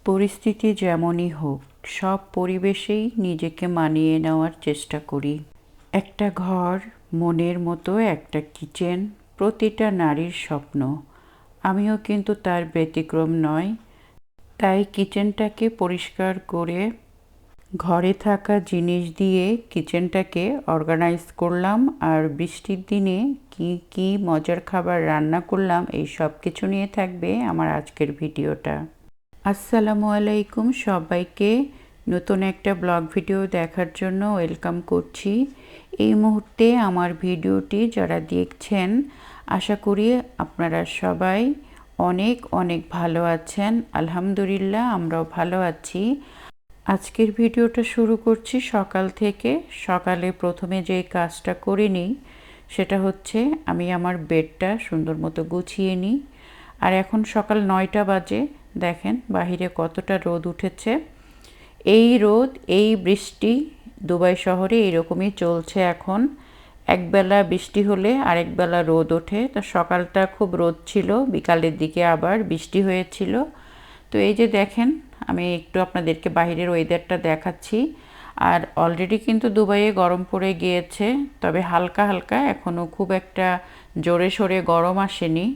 পরিস্থিতি যেমনই হোক, সব পরিবেশেই নিজেকে মানিয়ে নেওয়ার চেষ্টা করি। একটা ঘর, মনের মতো একটা কিচেন প্রতিটা নারীর স্বপ্ন। আমিও কিন্তু তার ব্যতিক্রম নয়। তাই কিচেনটাকে পরিষ্কার করে ঘরে থাকা জিনিস দিয়ে কিচেনটাকে অর্গানাইজ করলাম। আর বৃষ্টির দিনে কি কি মজার খাবার রান্না করলাম, এই সব কিছু নিয়ে থাকবে আমার আজকের ভিডিওটা। আসসালামু আলাইকুম সবাইকে, নতুন একটা ব্লগ ভিডিও দেখার জন্য ওয়েলকাম করছি। এই মুহূর্তে আমার ভিডিওটি যারা দেখছেন, আশা করি আপনারা সবাই অনেক অনেক ভালো আছেন। আলহামদুলিল্লাহ, আমরাও ভালো আছি। আজকের ভিডিওটা শুরু করছি সকাল থেকে। সকালে প্রথমে যে কাজটা করে নিই সেটা হচ্ছে আমি আমার বেডটা সুন্দর মতো গুছিয়ে নিই। আর এখন সকাল 9টা বাজে, দেখেন বাহিরে কতটা রোদ উঠেছে। এই রোদ, এই বৃষ্টি দুবাই শহরে এরকমই চলছে এখন। একবেলা বৃষ্টি হলে আরেকবেলা রোদ ওঠে। তো সকালটা খুব রোদ ছিল, বিকালের দিকে আবার বৃষ্টি হয়েছিল। তো এই যে দেখেন, আমি একটু আপনাদেরকে বাইরের ওয়েদারটা দেখাচ্ছি। আর অলরেডি কিন্তু দুবাইয়ে গরম পড়ে গিয়েছে, তবে হালকা হালকা, এখনও খুব একটা জোরে সোরে গরম আসেনি।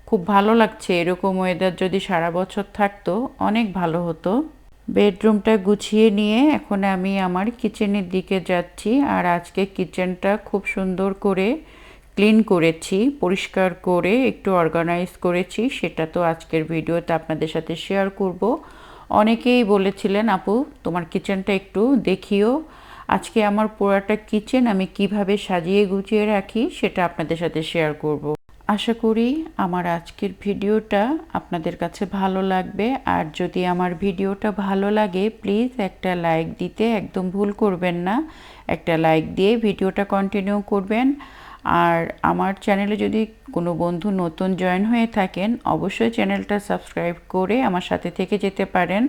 খুব ভালো লাগছে। এরকম ওয়েদার যদি সারা বছর থাকতো অনেক ভালো হতো। বেডরুমটা গুছিয়ে নিয়ে এখন আমি আমার কিচেনের দিকে যাচ্ছি। আর আজকে কিচেনটা খুব সুন্দর করে ক্লিন করেছি, পরিষ্কার করে একটু অর্গানাইজ করেছি। সেটা তো আজকের ভিডিওতে আপনাদের সাথে শেয়ার করব। অনেকেই বলেছিলেন, আপু তোমার কিচেনটা একটু দেখিও। আজকে আমার পুরাটা কিচেন আমি কিভাবে সাজিয়ে গুছিয়ে রাখি সেটা আপনাদের সাথে শেয়ার করব। আশা করি আমার আজকের ভিডিওটা আপনাদের কাছে ভালো লাগবে। আর যদি আমার ভিডিওটা ভালো লাগে, প্লিজ একটা লাইক দিতে একদম ভুল করবেন না। একটা লাইক দিয়ে ভিডিওটা কন্টিনিউ করবেন। আর আমার চ্যানেলে যদি কোনো বন্ধু নতুন জয়েন হয়ে থাকেন, অবশ্যই চ্যানেলটা সাবস্ক্রাইব করে আমার সাথে থেকে যেতে পারেন।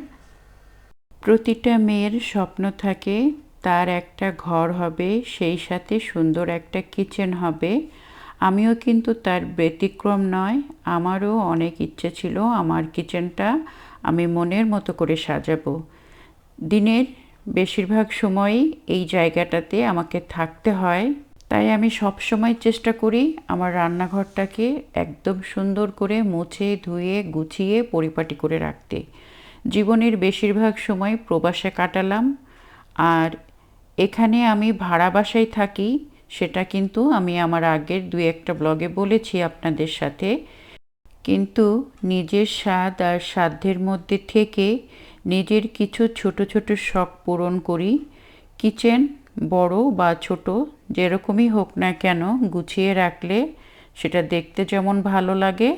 প্রতিটা মেয়ের স্বপ্ন থাকে তার একটা ঘর হবে, সেই সাথে সুন্দর একটা কিচেন হবে। আমিও কিন্তু তার ব্যতিক্রম নয়। আমারও অনেক ইচ্ছে ছিল আমার কিচেনটা আমি মনের মতো করে সাজাবো। দিনের বেশিরভাগ সময়ই এই জায়গাটাতে আমাকে থাকতে হয়। তাই আমি সব সময় চেষ্টা করি আমার রান্নাঘরটাকে একদম সুন্দর করে মুছে ধুয়ে গুছিয়ে পরিপাটি করে রাখতে। জীবনের বেশিরভাগ সময় প্রবাসে কাটালাম। আর এখানে আমি ভাড়া বাসায় থাকি, সেটা কিন্তু আমি আমার আগের 2-1টা ব্লগে বলেছি আপনাদের সাথে। কিন্তু নিজের স্বাদ আর সাধ্যের মধ্যে থেকে নিজের কিছু ছোট ছোট শখ পূরণ করি। কিচেন বড় বা ছোট যেরকমই হোক না কেন, গুছিয়ে রাখলে সেটা দেখতে যেমন ভালো লাগে,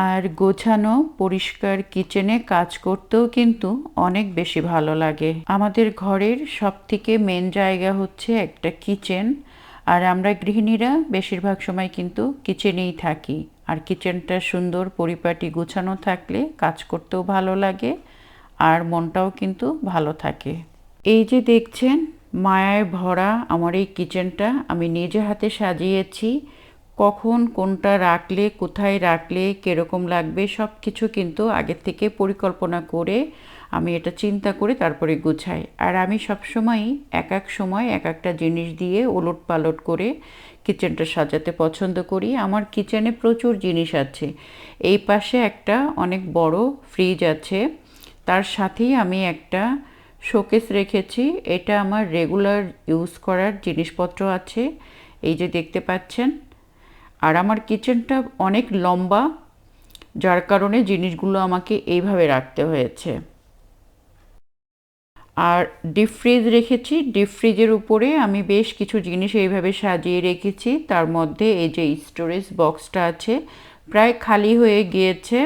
আর গোছানো পরিষ্কার কিচেনে কাজ করতেও কিন্তু অনেক বেশি ভালো লাগে। আমাদের ঘরের সবথেকে মেন জায়গা হচ্ছে একটা কিচেন। আর আমরা গৃহিণীরা বেশিরভাগ সময় কিন্তু কিচেনেই থাকি। আর কিচেনটা সুন্দর পরিপাটি গুছানো থাকলে কাজ করতেও ভালো লাগে, আর মনটাও কিন্তু ভালো থাকে। এই যে দেখছেন, মায়ায় ভরা আমার এই কিচেনটা আমি নিজে হাতে সাজিয়েছি। কখন কোনটা রাখলে, কোথায় রাখলে কীরকম লাগবে, সব কিছু কিন্তু আগের থেকে পরিকল্পনা করে আমি এটা চিন্তা করে তারপরে গুছাই। আর আমি সবসময়ই এক এক সময় এক একটা জিনিস দিয়ে ওলট পালট করে কিচেনটা সাজাতে পছন্দ করি। আমার কিচেনে প্রচুর জিনিস আছে। এই পাশে একটা অনেক বড় ফ্রিজ আছে, তার সাথেই আমি একটা শোকেস রেখেছি। এটা আমার রেগুলার ইউজ করার জিনিসপত্র আছে, এই যে দেখতে পাচ্ছেন। আর আমার কিচেনটা অনেক লম্বা, যার কারণে জিনিসগুলো আমাকে এইভাবে রাখতে হয়েছে। আর ডিপ ফ্রিজ রেখেছি, ডিপ ফ্রিজের উপরে আমি বেশ কিছু জিনিস এইভাবে সাজিয়ে রেখেছি। তার মধ্যে এই যে স্টোরেজ বক্সটা আছে, প্রায় খালি হয়ে গিয়েছে।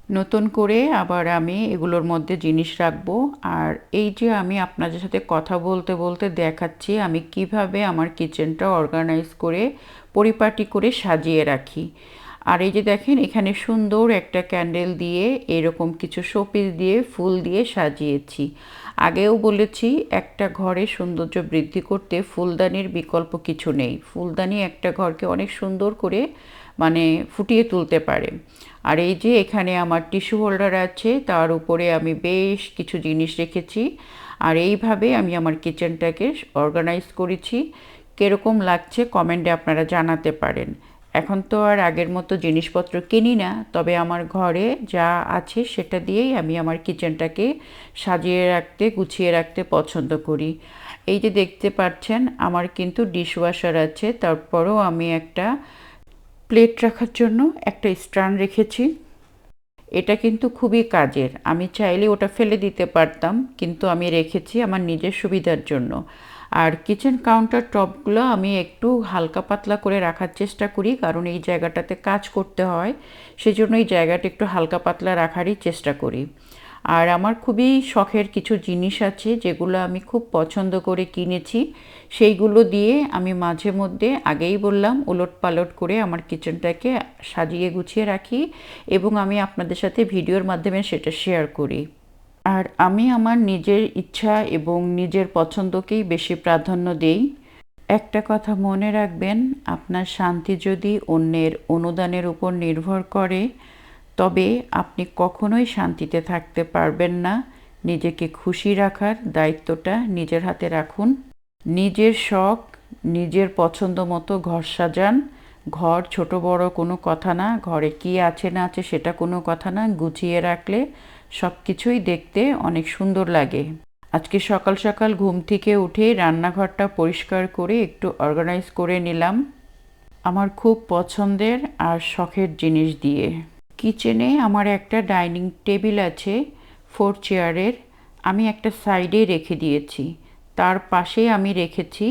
নতুন করে আবার আমি এগুলোর মধ্যে জিনিস রাখবো। আর এই যে আমি আপনাদের সাথে কথা বলতে বলতে দেখাচ্ছি আমি কিভাবে আমার কিচেনটা অর্গানাইজ করে পরিপাটি করে সাজিয়ে রাখি। আর এই যে দেখেন, এখানে সুন্দর একটা ক্যান্ডেল দিয়ে এরকম কিছু শোপিস দিয়ে ফুল দিয়ে সাজিয়েছি। আগেও বলেছি, একটা ঘরে সৌন্দর্য বৃদ্ধি করতে ফুলদানির বিকল্প কিছু নেই। ফুলদানি একটা ঘরকে অনেক সুন্দর করে মানে ফুটিয়ে তুলতে পারে। আর এই যে এখানে আমার টিস্যু হোল্ডার আছে, তার উপরে আমি বেশ কিছু জিনিস রেখেছি। আর এইভাবে আমি আমার কিচেনটাকে অর্গানাইজ করেছি। কীরকম লাগছে কমেন্টে আপনারা জানাতে পারেন। এখন তো আর আগের মতো জিনিসপত্র কিনি না, তবে আমার ঘরে যা আছে সেটা দিয়েই আমি আমার কিচেনটাকে সাজিয়ে রাখতে, গুছিয়ে রাখতে পছন্দ করি। এই যে দেখতে পাচ্ছেন আমার কিন্তু ডিশওয়াশার আছে, তারপরও আমি একটা প্লেট রাখার জন্য একটা স্ট্যান্ড রেখেছি। এটা কিন্তু খুবই কাজের, আমি চাইলে ওটা ফেলে দিতে পারতাম, কিন্তু আমি রেখেছি আমার নিজের সুবিধার জন্য। আর কিচেন কাউন্টার টপগুলো আমি একটু হালকা পাতলা করে রাখার চেষ্টা করি, কারণ এই জায়গাটাতে কাজ করতে হয়, সেজন্য এই জায়গাটা একটু হালকা পাতলা রাখারই চেষ্টা করি। আর আমার খুবই শখের কিছু জিনিস আছে যেগুলো আমি খুব পছন্দ করে কিনেছি, সেইগুলো দিয়ে আমি মাঝে মধ্যে, আগেই বললাম, উলটপালট করে আমার কিচেনটাকে সাজিয়ে গুছিয়ে রাখি এবং আমি আপনাদের সাথে ভিডিওর মাধ্যমে সেটা শেয়ার করি। আর আমি আমার নিজের ইচ্ছা এবং নিজের পছন্দকেই বেশি প্রাধান্য দেই। একটা কথা মনে রাখবেন, আপনার শান্তি যদি অন্যের অনুদানের উপর নির্ভর করে, তবে আপনি কখনোই শান্তিতে থাকতে পারবেন না। নিজেকে খুশি রাখার দায়িত্বটা নিজের হাতে রাখুন। নিজের শখ, নিজের পছন্দ মতো ঘর সাজান। ঘর ছোট বড় কোনো কথা না, ঘরে কী আছে না আছে সেটা কোনো কথা না, গুছিয়ে রাখলে সব কিছুই দেখতে অনেক সুন্দর লাগে। আজকে সকাল সকাল ঘুম থেকে উঠে রান্নাঘরটা পরিষ্কার করে একটু অর্গানাইজ করে নিলাম আমার খুব পছন্দের আর শখের জিনিস দিয়ে। কিচেনে আমার একটা ডাইনিং টেবিল আছে 4 চেয়ারের, আমি একটা সাইডে রেখে দিয়েছি। তার পাশে আমি রেখেছি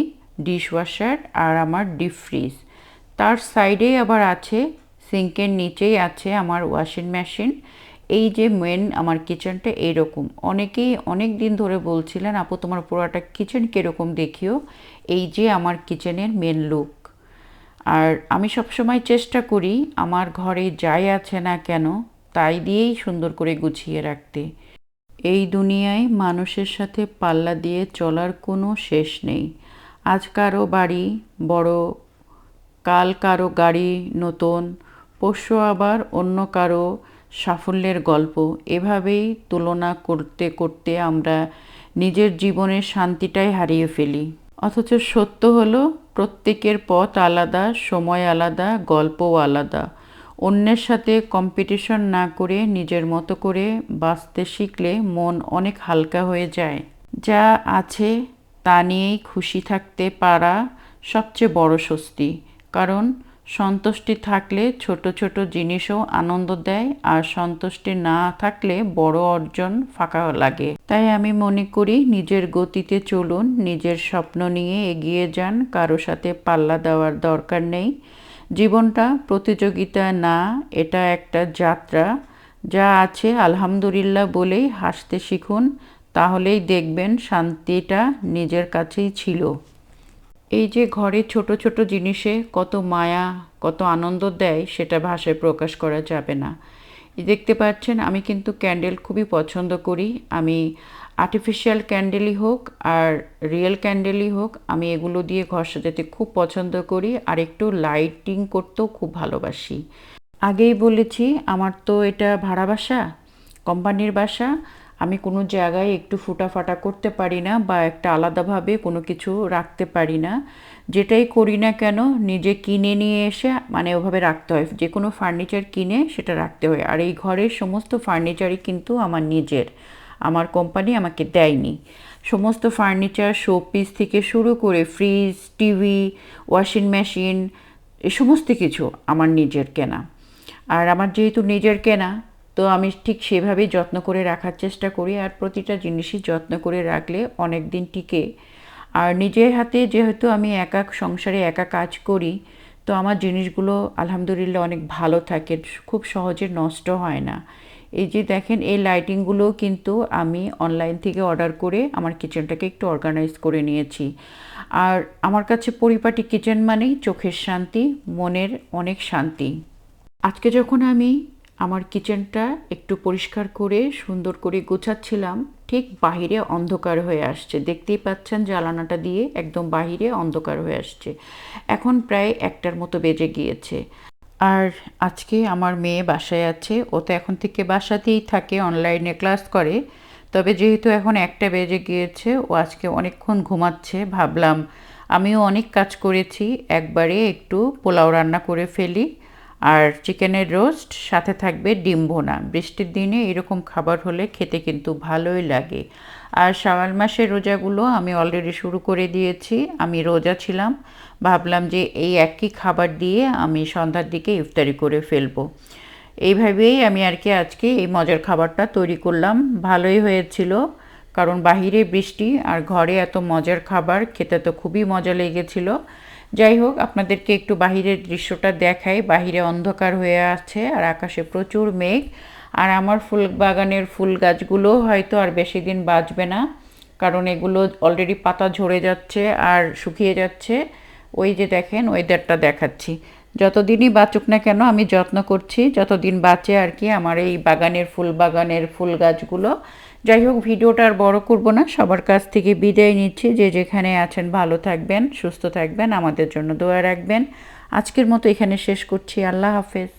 ডিশওয়াশার আর আমার ডিপ ফ্রিজ। তার সাইডেই আবার আছে, সিঙ্কের নিচেই আছে আমার ওয়াশিং মেশিন। এই যে মেন আমার কিচেনটা এইরকম। অনেকেই অনেক দিন ধরে বলছিলেন, আপু তোমার পুরোটা কিচেন কীরকম দেখিও। এই যে আমার কিচেনের মেন লুক। আর আমি সবসময় চেষ্টা করি আমার ঘরে যাই আছে না কেন তাই দিয়েই সুন্দর করে গুছিয়ে রাখতে। এই দুনিয়ায় মানুষের সাথে পাল্লা দিয়ে চলার কোনো শেষ নেই। আজ কারো বাড়ি বড়, কাল কারো গাড়ি নতুন, পরশু আবার অন্য কারো সাফল্যের গল্প। এভাবেই তুলনা করতে করতে আমরা নিজের জীবনের শান্তিটাই হারিয়ে ফেলি। অথচ সত্য হলো প্রত্যেকের পথ আলাদা, সময় আলাদা, গল্পও আলাদা। অন্যের সাথে কম্পিটিশন না করে নিজের মতো করে বাঁচতে শিখলে মন অনেক হালকা হয়ে যায়। যা আছে তা নিয়েই খুশি থাকতে পারা সবচেয়ে বড় স্বস্তি। কারণ সন্তুষ্টি থাকলে ছোট ছোট জিনিসও আনন্দ দেয়, আর সন্তুষ্টি না থাকলে বড় অর্জন ফাঁকা লাগে। তাই আমি মনে করি নিজের গতিতে চলুন, নিজের স্বপ্ন নিয়ে এগিয়ে যান, কারো সাথে পাল্লা দেওয়ার দরকার নেই। জীবনটা প্রতিযোগিতা না, এটা একটা যাত্রা। যা আছে আলহামদুলিল্লাহ বলেই হাসতে শিখুন, তাহলেই দেখবেন শান্তিটা নিজের কাছেই ছিল। এই যে ঘরে ছোট ছোট জিনিসে কত মায়া, কত আনন্দ দেয়, সেটা ভাষায় প্রকাশ করা যাবে না। দেখতে পাচ্ছেন আমি কিন্তু ক্যান্ডেল খুবই পছন্দ করি। আমি আর্টিফিশিয়াল ক্যান্ডেলই হোক আর রিয়েল ক্যান্ডেলই হোক, আমি এগুলো দিয়ে ঘর সাজাতে খুব পছন্দ করি, আর একটু লাইটিং করতেও খুব ভালোবাসি। আগেই বলেছি আমার তো এটা ভাড়া বাসা, কোম্পানির বাসা। আমি কোনো জায়গায় একটু ফুটাফাটা করতে পারি না বা একটা আলাদাভাবে কোনো কিছু রাখতে পারি না। যেটাই করি না কেন নিজে কিনে নিয়ে এসে মানে ওভাবে রাখতে হয়, যে কোনো ফার্নিচার কিনে সেটা রাখতে হয়। আর এই ঘরের সমস্ত ফার্নিচারই কিন্তু আমার নিজের, আমার কোম্পানি আমাকে দেয়নি। সমস্ত ফার্নিচার, শোপিস থেকে শুরু করে ফ্রিজ, টিভি, ওয়াশিং মেশিন, এ সমস্ত কিছু আমার নিজের কেনা। আর আমার যেহেতু নিজের কেনা, তো আমি ঠিক সেভাবেই যত্ন করে রাখার চেষ্টা করি, আর প্রতিটা জিনিসই যত্ন করে রাখলে অনেক দিন টিকে। আর নিজের হাতে যেহেতু আমি একা সংসারে একা কাজ করি, তো আমার জিনিসগুলো আলহামদুলিল্লাহ অনেক ভালো থাকে, খুব সহজে নষ্ট হয় না। এই যে দেখেন এই লাইটিংগুলোও কিন্তু আমি অনলাইন থেকে অর্ডার করে আমার কিচেনটাকে একটু অর্গানাইজ করে নিয়েছি। আর আমার কাছে পরিপাটি কিচেন মানেই চোখের শান্তি, মনের অনেক শান্তি। আজকে যখন আমি আমার কিচেনটা একটু পরিষ্কার করে সুন্দর করে গোছাচ্ছিলাম, ঠিক বাহিরে অন্ধকার হয়ে আসছে। দেখতেই পাচ্ছেন জানালাটা দিয়ে একদম বাহিরে অন্ধকার হয়ে আসছে। এখন প্রায় 1টার মতো বেজে গিয়েছে। আর আজকে আমার মেয়ে বাসায় আছে, ও তো এখন থেকে বাসাতেই থাকে, অনলাইনে ক্লাস করে। তবে যেহেতু এখন 1টা বেজে গিয়েছে, ও আজকে অনেকক্ষণ ঘুমাচ্ছে, ভাবলাম আমিও অনেক কাজ করেছি, একবারে একটু পোলাও রান্না করে ফেলি। আর চিকেনের রোস্ট, সাথে থাকবে ডিম ভুনা। বৃষ্টির দিনে এরকম খাবার হলে খেতে কিন্তু ভালোই লাগে। আর শাওয়াল মাসের রোজাগুলো আমি অলরেডি শুরু করে দিয়েছি, আমি রোজা ছিলাম, ভাবলাম যে এই একই খাবার দিয়ে আমি সন্ধ্যার দিকে ইফতারি করে ফেলবো। এইভাবেই আমি আর কি আজকে এই মজার খাবারটা তৈরি করলাম। ভালোই হয়েছিল, কারণ বাহিরে বৃষ্টি আর ঘরে এত মজার খাবার খেতে তো খুবই মজা লেগেছিল। যাই হোক, আপনাদেরকে একটু বাহিরের দৃশ্যটা দেখাই। বাহিরে অন্ধকার হয়ে আছে আর আকাশে প্রচুর মেঘ। আর আমার ফুল বাগানের ফুল গাছগুলো হয়তো আর বেশি দিন বাঁচবে না, কারণ এগুলো অলরেডি পাতা ঝরে যাচ্ছে আর শুকিয়ে যাচ্ছে। ওই যে দেখেন, ওয়েদারটা দেখাচ্ছি। যতদিনই বাঁচুক না কেন আমি যত্ন করছি, যতদিন বাঁচে আর কি আমার এই বাগানের ফুল গাছগুলো। যাই হোক, ভিডিওটা আর বড় করব না, সবার কাছ থেকে বিদায় নিচ্ছি। যে যেখানে আছেন ভালো থাকবেন, সুস্থ থাকবেন, আমাদের জন্য দোয়া রাখবেন। আজকের মতো এখানে শেষ করছি। আল্লাহ হাফেজ।